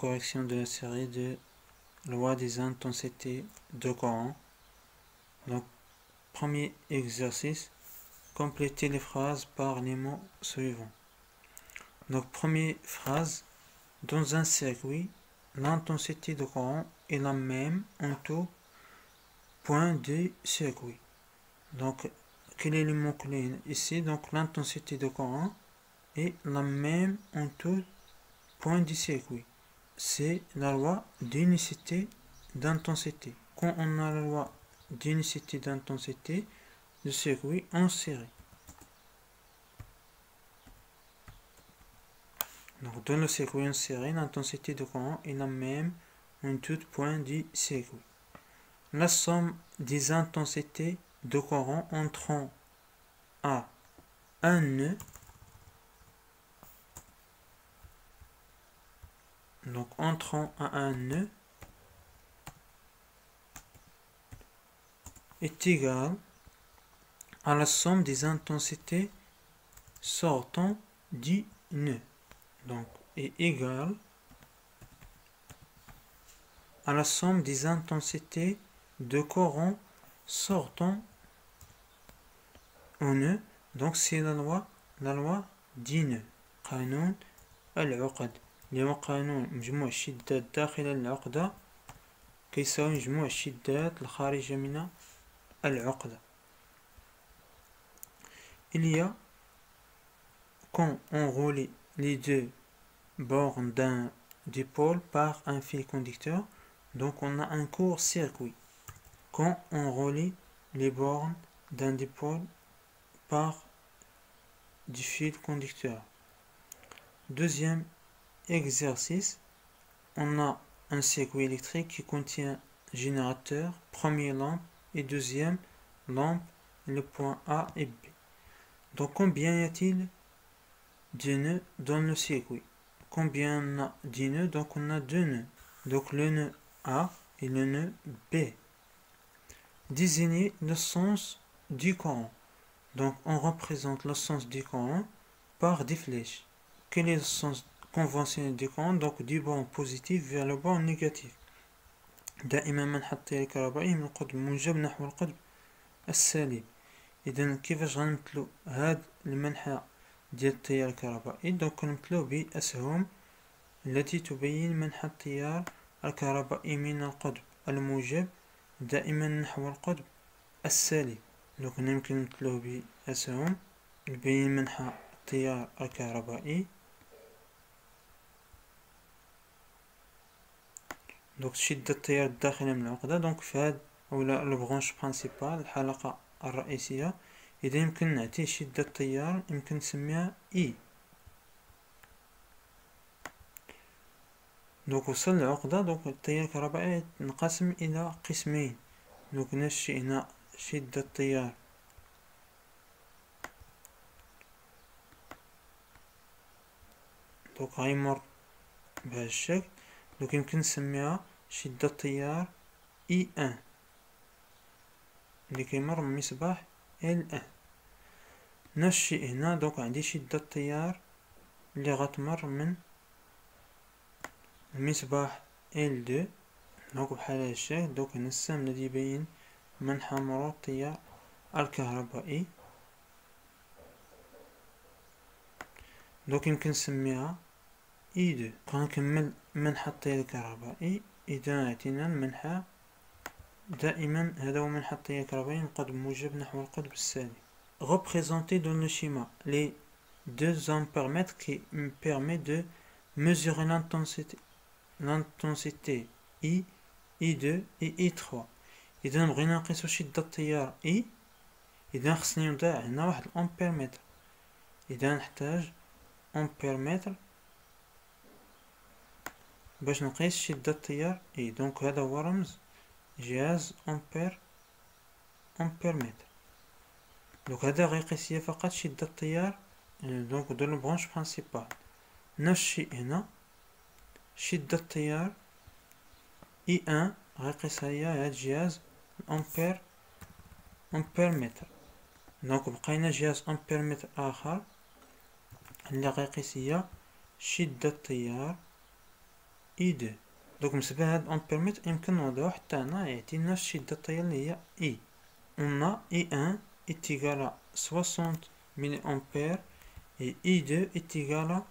correction de la série de loi des intensités de courant. Donc, premier exercice, compléter les phrases par les mots suivants. Donc, première phrase, dans un circuit, l'intensité de courant est la même en tout point du circuit. Donc, quel est le mot-clé ici? Donc, l'intensité de courant est la même en tout point du circuit. C'est la loi d'unicité d'intensité. Quand on a la loi d'unicité d'intensité du circuit en série. Donc, dans le circuit en série, l'intensité de courant est la même en tout point du circuit. La somme des intensités de courant entrant à un nœud, donc entrant à un nœud, est égale à la somme des intensités sortant du nœud. Donc, est égale à la somme des intensités de courant sortant au nœud. Donc, c'est la loi du nœud. قانون العقد اللي هو قانون مجموع الشدات داخل العقدة كيساوي مجموع الشدات الخارجة من العقدة. Il y a, quand on relie les deux bornes d'un dipôle par un fil conducteur, donc on a un court-circuit. Quand on relie les bornes d'un dipôle par du fil conducteur. Deuxième exercice, on a un circuit électrique qui contient générateur, première lampe et deuxième lampe, le point A et B. Donc combien y a-t-il de nœuds dans le circuit? Combien on a de nœuds? Donc on a deux nœuds. Donc le nœud A et le nœud B. Désigner le sens du courant. Donc on représente le sens du courant par des flèches. Quel est le sens conventionnel du courant? Donc du bord positif vers le bord négatif. دائما ما نحط التيار الكهربائي من القطب الموجب نحو القطب السالب. إذا كيفاش غنمثلو هاد المنحى ديال التيار الكهربائي؟ دونك كنمثلوه بأسهم التي تبين منحى التيار الكهربائي من القطب الموجب دائما نحو القطب السالب. دونك يمكن نمثلوه بأسهم يبين منحى التيار الكهربائي. دونك شدة التيار الداخلي من العقدة. دونك في هاد أولا البرونش برانسيبال الحلقة الرئيسية، إذا يمكن نعطيه شدة التيار يمكن نسميها إي. دونك وصل العقدة. دونك التيار الكهربائي ينقسم إلى قسمين. دونك نفس الشيء هنا شدة التيار دونك غيمر بهذا الشكل. دونك يمكن نسميها شدة التيار إي ان اللي كيمر من مصباح ال ان. نفس الشيء هنا. دونك عندي شدة التيار اللي غتمر من المصباح ال دو. دونك بحال هذا الشكل. دونك هنا السهم الذي يبين منحى مرور التيار الكهربائي. دونك يمكن نسميها اي دو. غنكمل منحى التيار الكهربائي. إذا عطينا المنحى دائما هذا هو منحى التيار الكهربائي من القطب الموجب نحو القطب السالب. Représenter dans le schéma les deux ampères-mètres qui me permet de mesurer l'intensité I, I2 et I3. إذا بغينا نقيسو شدة التيار I، إذا خصني نوضع هنا واحد الأمبيرمتر. إذا نحتاج أمبيرمتر باش نقيس شدة التيار I. دونك هذا هو رمز جهاز أمبيرمتر. دونك هذا غيقيس ليا فقط شدة التيار دونك دو البرونش برانسيبال. نفس الشيء هنا شدة التيار اي ان غيقيسها ليا هاد الجهاز أمبيرمتر. دونك بقينا جهاز أمبيرمتر آخر اللي غيقيس ليا شدة التيار I2. Donc بالنسبة لهاد أمبيرمتر يمكن نوضعو حتى هنا يعطينا الشدة التيار اللي هي I. On a I1 est égal à 60 mA et I2 est égal à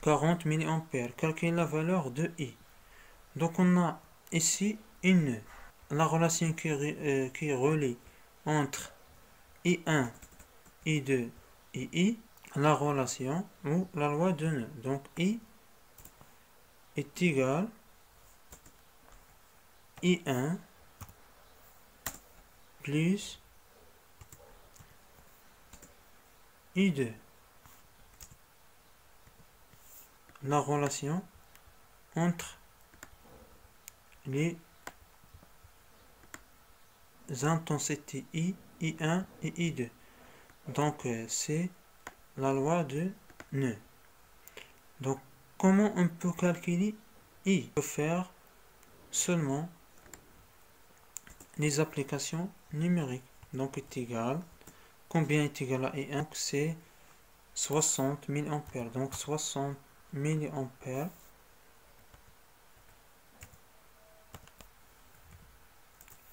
40 mA. Calculez la valeur de I. Donc on a ici la relation qui relie entre I1, I2 et I, la relation ou la loi de nœud. Donc I est égal I1 plus I2. La relation entre les intensités I, I1 et I2. Donc c'est la loi de nœud. Donc comment on peut calculer I? On peut faire seulement les applications numériques. Donc est égal, combien est égal à I1? C'est 60 mA. Donc 60 mA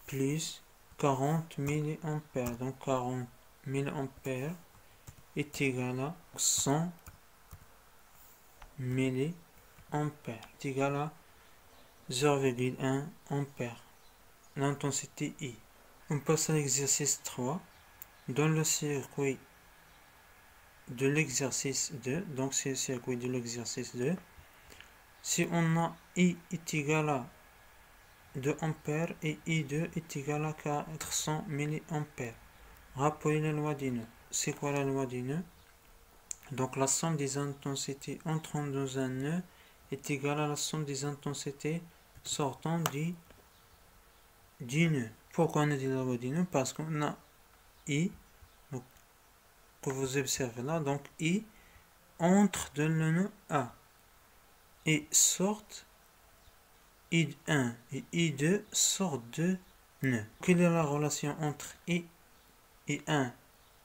plus 40 mA. Donc 40 mA est égal à 100 mA. Est égal à 0,1 ampère. L'intensité I. On passe à l'exercice 3. Dans le circuit de l'exercice 2, donc c'est le circuit de l'exercice 2, si on a I est égal à 2 ampères et I2 est égal à 400 mA. Rappelez la loi des nœuds. C'est quoi la loi des nœuds? Donc la somme des intensités entrant dans un nœud est égale à la somme des intensités sortant du nœud. Pourquoi on a dit la loi des nœuds? Parce qu'on a I, donc, que vous observez là, donc I entre dans le nœud A et sortent I1 et I2 sortent de nœud. Quelle est la relation entre I et I1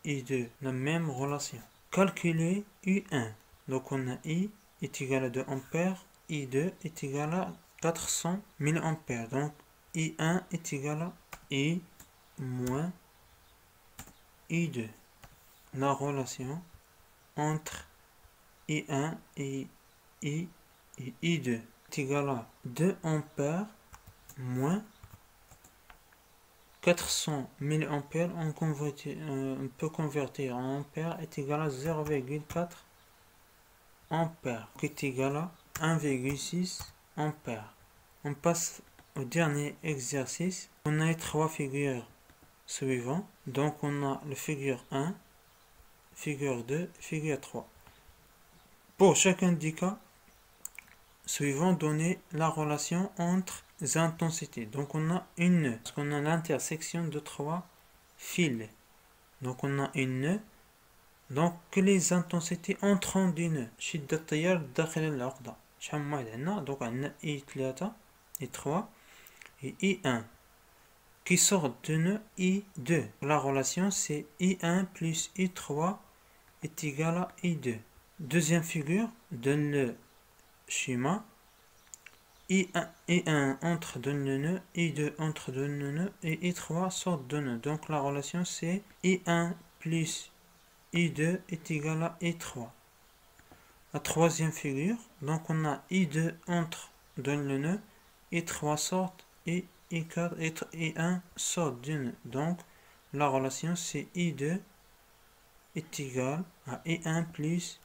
et I2? La même relation. Calculer I1. Donc on a I est égal à 2 ampères, I2 est égal à 400 mA. Donc I1 est égal à I moins I2. La relation entre I1 et I et I2 est égal à 2 ampères moins 400 mA. On peut convertir en ampères est égal à 0,4 ampères, qui est égal à 1,6 ampères. On passe au dernier exercice. On a les trois figures suivantes. Donc on a le figure 1, figure 2, figure 3. Pour chacun des cas suivant, donner la relation entre les intensités. Donc on a une nœud, parce qu'on a l'intersection de trois fils. Donc on a une nœud. Donc les intensités entrant du nœud. شدة التيار داخل العقدة. شحال من واحد عندنا؟ donc عندنا I3 I3 et I1 qui sortent du nœud I2. La relation c'est I1 plus I3 est égal à I2. Deuxième figure, donne le schéma. I1 entre dans le nœud, I2 entre dans le nœud et I3 sort de nœud. Donc la relation c'est I1 plus I2 est égal à I3. La troisième figure, donc on a I2 entre dans le nœud, I3 sort et I4 et I1 sort du nœud. Donc la relation c'est I2 est égal à I1 plus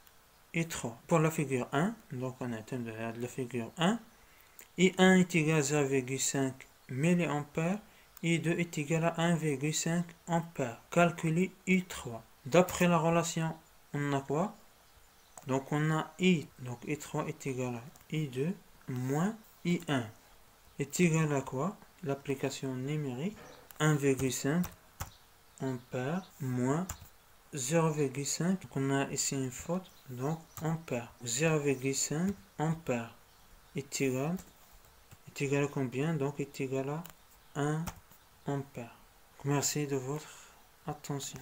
I3. Pour la figure 1, donc on atteint de la figure 1, I1 est égal à 0,5 mA, I2 est égal à 1,5 ampère. Calculer I3. D'après la relation, on a quoi? Donc on a I, donc I3 est égal à I2 moins I1 est égal à quoi? L'application numérique 1,5 ampère moins 0,5. Donc on a ici une faute, donc ampère. 0,5 ampère est égal à combien? Donc est égal à 1 ampère. Merci de votre attention.